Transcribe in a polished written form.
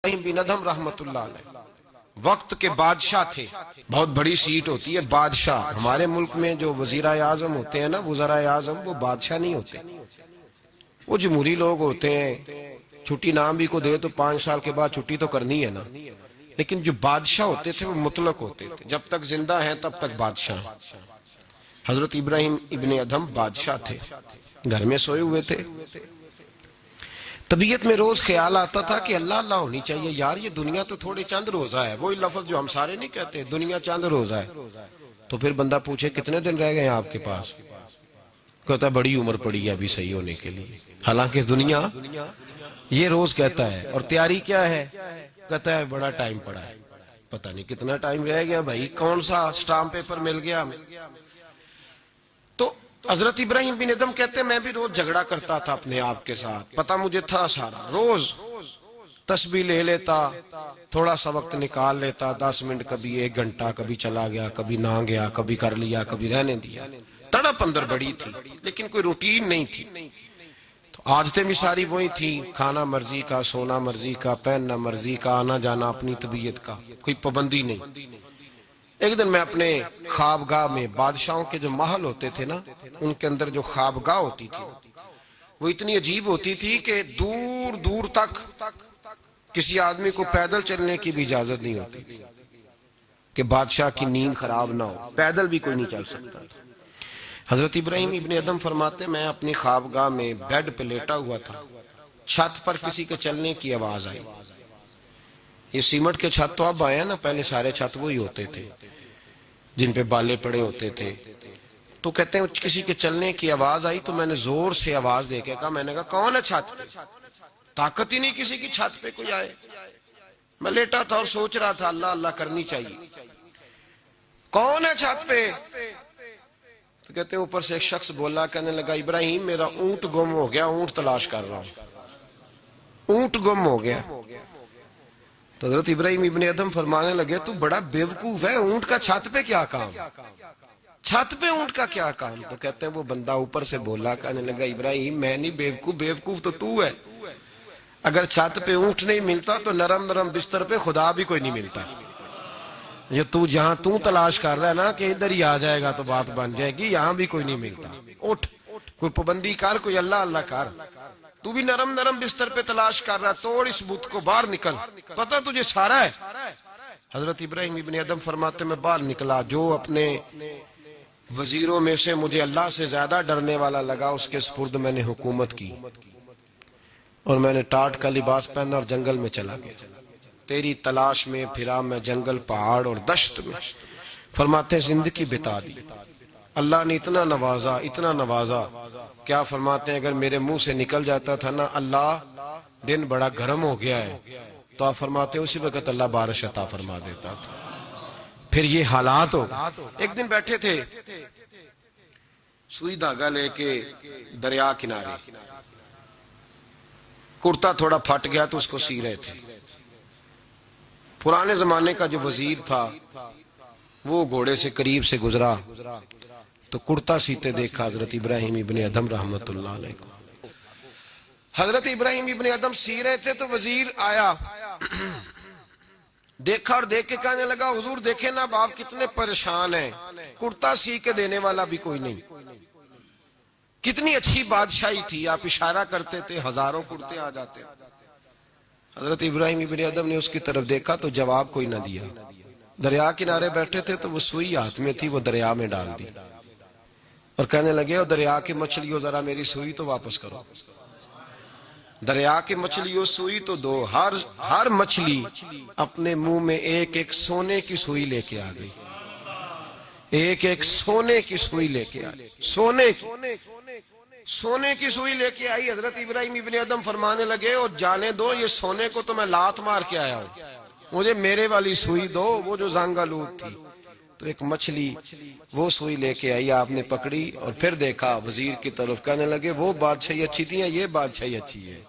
بن ادھم رحمت اللہ علیہ وقت کے بادشاہ تھے. بہت بڑی سیٹ ہوتی ہے بادشاہ. ہمارے ملک میں جو وزیر اعظم ہوتے ہیں نا، وزراء اعظم، وہ بادشاہ نہیں ہوتے، وہ جمہوری لوگ ہوتے ہیں. چھٹی نام بھی کو دے تو 5 سال کے بعد چھٹی تو کرنی ہے نا. لیکن جو بادشاہ ہوتے تھے وہ مطلق ہوتے تھے، جب تک زندہ ہیں تب تک بادشاہ. حضرت ابراہیم ابن ادھم بادشاہ تھے، گھر میں سوئے ہوئے تھے. طبیعت میں روز خیال آتا تھا کہ اللہ اللہ ہونی چاہیے یار، یہ دنیا تو تھوڑے چند روزہ ہے. وہی لفظ جو ہم سارے نہیں کہتے، دنیا چند روزہ ہے. تو پھر بندہ پوچھے کتنے دن رہ گئے ہیں آپ کے پاس؟ کہتا ہے بڑی عمر پڑی ہے ابھی صحیح ہونے کے لیے. حالانکہ دنیا یہ روز کہتا ہے. اور تیاری کیا ہے؟ کہتا ہے بڑا ٹائم پڑا ہے. پتہ نہیں کتنا ٹائم رہ گیا بھائی، کون سا سٹامپ پیپر مل گیا ہمیں. تو حضرت ابراہیم بن ادھم کہتے ہیں میں بھی روز جھگڑا کرتا تھا اپنے آپ کے ساتھ. پتہ مجھے تھا سارا. روز تسبیح لے لیتا، تھوڑا سا وقت نکال لیتا، 10 منٹ، کبھی 1 گھنٹہ، کبھی چلا گیا، کبھی نہ گیا، کبھی کر لیا، کبھی رہنے دیا. تڑپ اندر بڑی تھی لیکن کوئی روٹین نہیں تھی. تو عادتیں بھی ساری وہی تھی، کھانا مرضی کا، سونا مرضی کا، پہننا مرضی کا، آنا جانا اپنی طبیعت کا، کوئی پابندی نہیں. ایک دن میں اپنے خوابگاہ میں، بادشاہوں کے جو محل ہوتے تھے نا ان کے اندر جو خوابگاہ ہوتی تھی وہ اتنی عجیب ہوتی تھی کہ دور دور تک کسی آدمی کو پیدل چلنے کی بھی اجازت نہیں ہوتی تھی کہ بادشاہ کی نیند خراب نہ ہو. پیدل بھی کوئی نہیں چل سکتا تھا. حضرت ابراہیم ابن ادھم فرماتے میں اپنی خوابگاہ میں بیڈ پہ لیٹا ہوا تھا. چھت پر کسی کے چلنے کی آواز آئی. یہ سیمنٹ کے چھت تو اب آئے ہیں نا، پہلے سارے چھت وہی ہوتے تھے جن پہ بالے پڑے ہوتے تھے. تو کہتے ہیں کسی کے چلنے کی آواز آئی تو میں نے زور سے آواز دے کے کہا، میں نے کہا کون ہے چھت پہ؟ طاقت ہی نہیں کسی کی چھت پہ کوئی آئے. میں لیٹا تھا اور سوچ رہا تھا اللہ اللہ کرنی چاہیے. کون ہے چھت پہ؟ تو کہتے ہیں اوپر سے ایک شخص بولا، کہنے لگا ابراہیم میرا اونٹ گم ہو گیا، اونٹ تلاش کر رہا ہوں، اونٹ گم ہو گیا. تو حضرت ابراہیم ابن ادھم فرمانے لگے تو بڑا بیوقوف ہے، اونٹ کا چھت پہ کیا کام؟ چھت پہ اونٹ کا کیا کام؟ تو کہتے ہیں وہ بندہ اوپر سے بولا، کہنے لگا ابراہیم میں نہیں بیوقوف، بیوقوف تو ہے. اگر چھت پہ اونٹ نہیں ملتا تو نرم نرم بستر پہ خدا بھی کوئی نہیں ملتا. یہ تو جہاں تو تلاش کر رہا ہے نا کہ ادھر ہی آ جائے گا تو بات بن جائے گی، یہاں بھی کوئی نہیں ملتا. اٹھ، کوئی پابندی کر، کوئی اللہ اللہ کر. تو بھی نرم نرم بستر پہ تلاش کر رہا، توڑ اس بت کو، باہر نکل، پتہ تجھے سارا ہے. حضرت ابراہیم ابن ادھم فرماتے میں باہر نکلا. جو اپنے وزیروں میں سے مجھے اللہ سے زیادہ ڈرنے والا لگا اس کے سپرد میں نے حکومت کی، اور میں نے ٹاٹ کا لباس پہنا اور جنگل میں چلا گیا. تیری تلاش میں پھرا میں جنگل، پہاڑ اور دشت میں. فرماتے زندگی بتا دی. اللہ نے اتنا نوازا، اتنا نوازا. کیا فرماتے ہیں اگر میرے منہ سے نکل جاتا تھا نا اللہ دن بڑا گرم ہو گیا ہے، تو آپ فرماتے ہیں اسی وقت اللہ بارش عطا فرما دیتا تھا. پھر یہ حالات ہو. ایک دن بیٹھے تھے سوئی دھاگا لے کے دریا کنارے، کرتا تھوڑا پھٹ گیا تو اس کو سی رہے تھے. پرانے زمانے کا جو وزیر تھا وہ گھوڑے سے قریب سے گزرا تو کرتا سیتے دیکھا حضرت ابراہیم ابن ادھم رحمت اللہ علیہ کو. حضرت ابراہیم ابن ادھم سی رہے تھے تو وزیر آیا، دیکھا اور دیکھ کے کہنے لگا حضور دیکھیں نا آپ کتنے پریشان ہیں، کرتا سی کے دینے والا بھی کوئی نہیں. کتنی اچھی بادشاہی تھی، آپ اشارہ کرتے تھے ہزاروں کرتے آ جاتے. حضرت ابراہیم ابن ادھم نے اس کی طرف دیکھا تو جواب کوئی نہ دیا. دریا کنارے بیٹھے تھے تو وہ سوئی ہاتھ میں تھی، وہ دریا میں ڈال دی اور کہنے لگے او دریا کی مچھلیوں ذرا میری سوئی تو واپس کرو. دریا کی مچھلیوں سوئی تو دو. ہر مچھلی اپنے منہ میں ایک ایک سونے کی سوئی لے کے آ گئی، ایک ایک سونے کی سوئی لے کے آئی، سونے کی سوئی لے کے آئی. حضرت ابراہیم ابن ادھم فرمانے لگے اور جانے دو یہ سونے کو تو میں لات مار کے آیا ہوں، مجھے میرے والی سوئی دو، وہ جو زنگ آلود تھی. تو ایک مچھلی وہ سوئی لے کے آئی، آپ نے پکڑی اور پھر دیکھا وزیر کی طرف، کہنے لگے وہ بادشاہی اچھی تھی یا یہ بادشاہی اچھی ہے؟